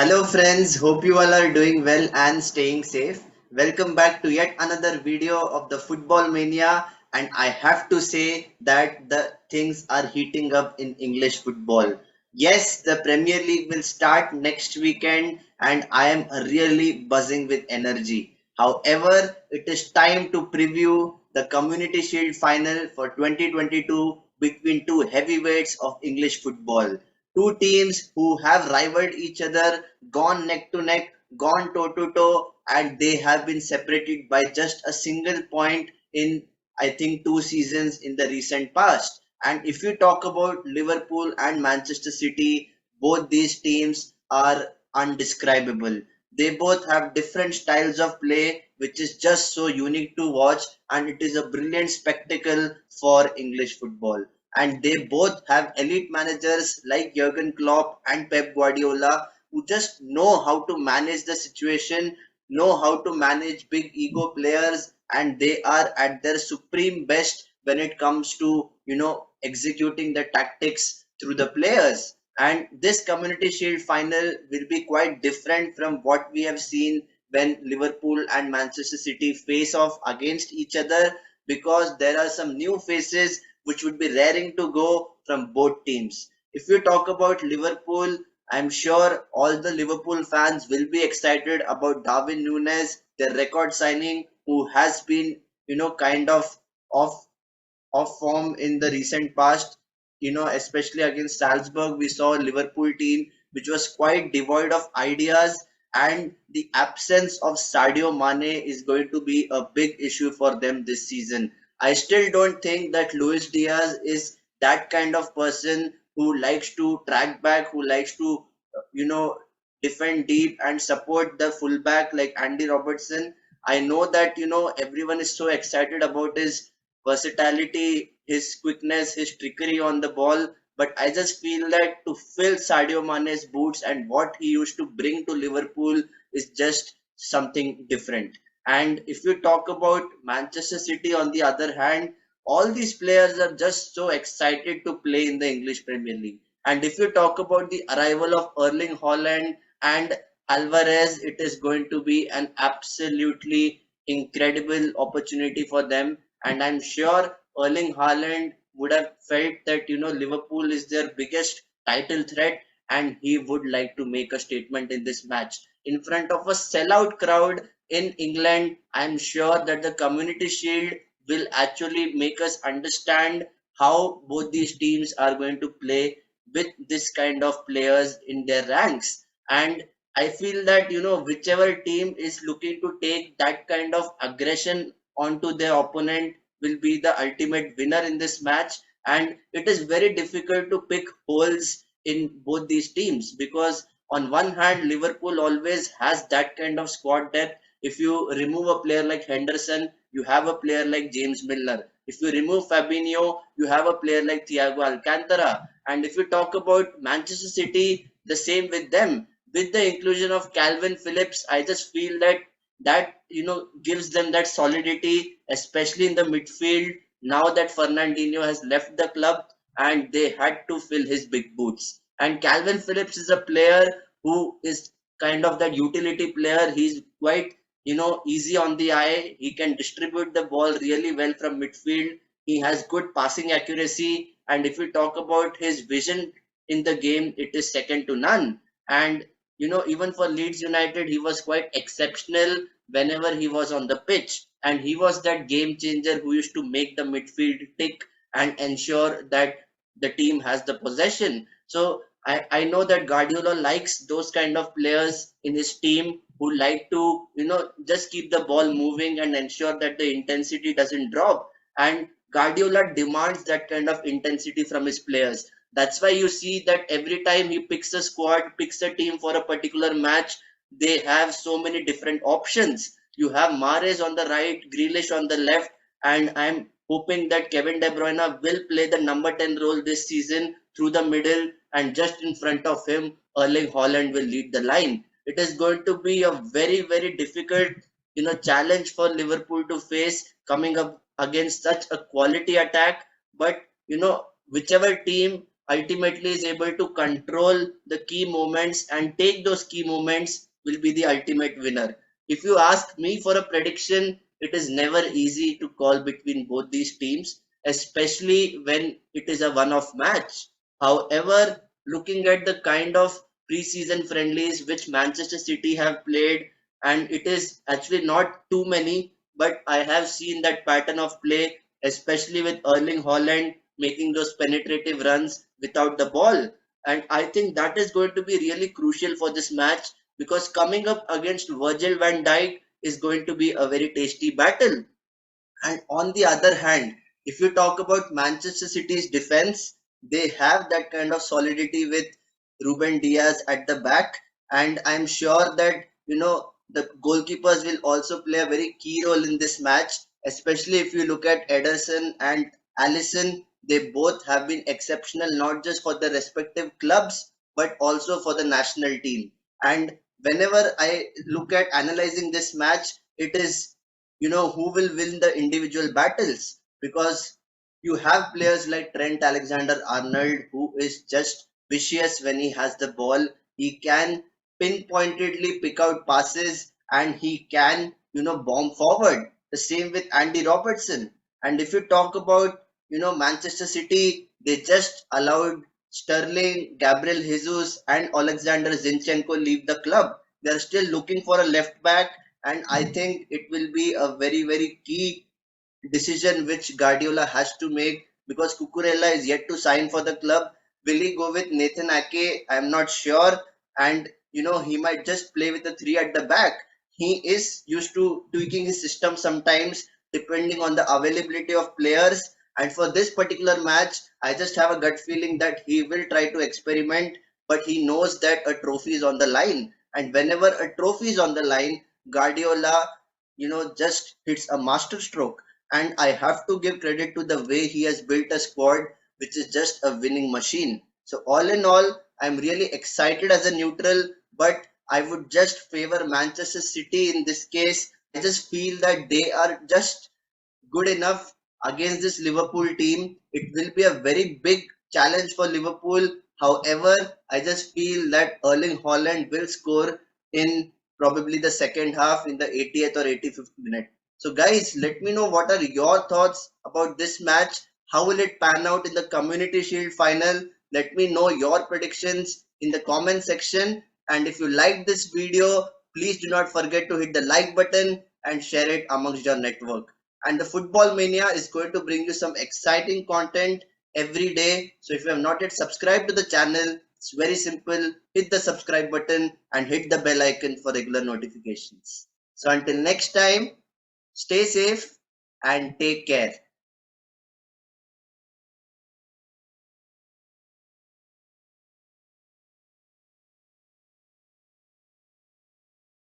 Hello friends, hope you all are doing well and staying safe. Welcome back to yet another video of the Football Mania, and I have to say that the things are heating up in English football. Yes, the Premier League will start next weekend and I am really buzzing with energy. However, it is time to preview the Community Shield final for 2022 between two heavyweights of English football. Two teams who have rivaled each other, gone neck to neck, gone toe to toe, and they have been separated by just a single point in, I think, two seasons in the recent past. And if you talk about Liverpool and Manchester City, both these teams are undescribable. They both have different styles of play, which is just so unique to watch, and it is a brilliant spectacle for English football. And they both have elite managers like Jurgen Klopp and Pep Guardiola who just know how to manage the situation, know how to manage big ego players, and they are at their supreme best when it comes to executing the tactics through the players. And this Community Shield final will be quite different from what we have seen when Liverpool and Manchester City face off against each other, because there are some new faces which would be raring to go from both teams. If you talk about Liverpool, I'm sure all the Liverpool fans will be excited about Darwin Núñez, their record signing, who has been, kind of off form in the recent past. Especially against Salzburg, we saw a Liverpool team which was quite devoid of ideas, and the absence of Sadio Mane is going to be a big issue for them this season. I still don't think that Luis Diaz is that kind of person who likes to track back, who likes to, you know, defend deep and support the fullback like Andy Robertson. I know that, everyone is so excited about his versatility, his quickness, his trickery on the ball. But I just feel that to fill Sadio Mane's boots and what he used to bring to Liverpool is just something different. And if you talk about Manchester City, on the other hand, all these players are just so excited to play in the English Premier League. And if you talk about the arrival of Erling Haaland and Alvarez, it is going to be an absolutely incredible opportunity for them. And I'm sure Erling Haaland would have felt that Liverpool is their biggest title threat, and he would like to make a statement in this match in front of a sellout crowd in England. I'm sure that the Community Shield will actually make us understand how both these teams are going to play with this kind of players in their ranks. And I feel that whichever team is looking to take that kind of aggression onto their opponent will be the ultimate winner in this match. And it is very difficult to pick holes in both these teams, because on one hand Liverpool always has that kind of squad depth. If you remove a player like Henderson, you have a player like James Milner. If you remove Fabinho, you have a player like Thiago Alcantara. And if you talk about Manchester City, the same with them. With the inclusion of Calvin Phillips, I just feel that gives them that solidity, especially in the midfield. Now that Fernandinho has left the club, and they had to fill his big boots. And Calvin Phillips is a player who is kind of that utility player. He's quite easy on the eye. He can distribute the ball really well from midfield. He has good passing accuracy, and if we talk about his vision in the game, it is second to none. And even for Leeds United, he was quite exceptional whenever he was on the pitch, and he was that game changer who used to make the midfield tick and ensure that the team has the possession. So I know that Guardiola likes those kind of players in his team who like to just keep the ball moving and ensure that the intensity doesn't drop. And Guardiola demands that kind of intensity from his players. That's why you see that every time he picks a squad, picks a team for a particular match, they have so many different options. You have Mahrez on the right, Grealish on the left, and I'm hoping that Kevin De Bruyne will play the number 10 role this season through the middle, and just in front of him, Erling Haaland will lead the line. It is going to be a very, very difficult, challenge for Liverpool to face coming up against such a quality attack. But whichever team ultimately is able to control the key moments and take those key moments will be the ultimate winner. If you ask me for a prediction, it is never easy to call between both these teams, especially when it is a one-off match. However, looking at the kind of preseason friendlies which Manchester City have played, and it is actually not too many, but I have seen that pattern of play, especially with Erling Haaland making those penetrative runs without the ball. And I think that is going to be really crucial for this match, because coming up against Virgil van Dijk is going to be a very tasty battle. And on the other hand, if you talk about Manchester City's defense, they have that kind of solidity with Ruben Diaz at the back, and I'm sure that the goalkeepers will also play a very key role in this match. Especially if you look at Ederson and Allison, they both have been exceptional not just for their respective clubs but also for the national team. And whenever I look at analyzing this match, it is who will win the individual battles, because you have players like Trent Alexander-Arnold, who is just vicious when he has the ball. He can pinpointedly pick out passes, and he can bomb forward. The same with Andy Robertson. And if you talk about Manchester City, they just allowed Sterling, Gabriel Jesus and Alexander Zinchenko leave the club. They are still looking for a left back, and I think it will be a very, very key decision which Guardiola has to make, because Cucurella is yet to sign for the club. Will he go with Nathan Ake? I'm not sure. And he might just play with the three at the back. He is used to tweaking his system sometimes depending on the availability of players. And for this particular match, I just have a gut feeling that he will try to experiment, but he knows that a trophy is on the line. And whenever a trophy is on the line, Guardiola, just hits a master stroke. And I have to give credit to the way he has built a squad which is just a winning machine. So all in all, I'm really excited as a neutral, but I would just favor Manchester City in this case. I just feel that they are just good enough against this Liverpool team. It will be a very big challenge for Liverpool. However, I just feel that Erling Haaland will score in probably the second half in the 80th or 85th minute. So, guys, let me know what are your thoughts about this match. How will it pan out in the Community Shield final? Let me know your predictions in the comment section. And if you like this video, please do not forget to hit the like button and share it amongst your network. And the Football Mania is going to bring you some exciting content every day. So if you have not yet subscribed to the channel, it's very simple. Hit the subscribe button and hit the bell icon for regular notifications. So until next time, stay safe and take care.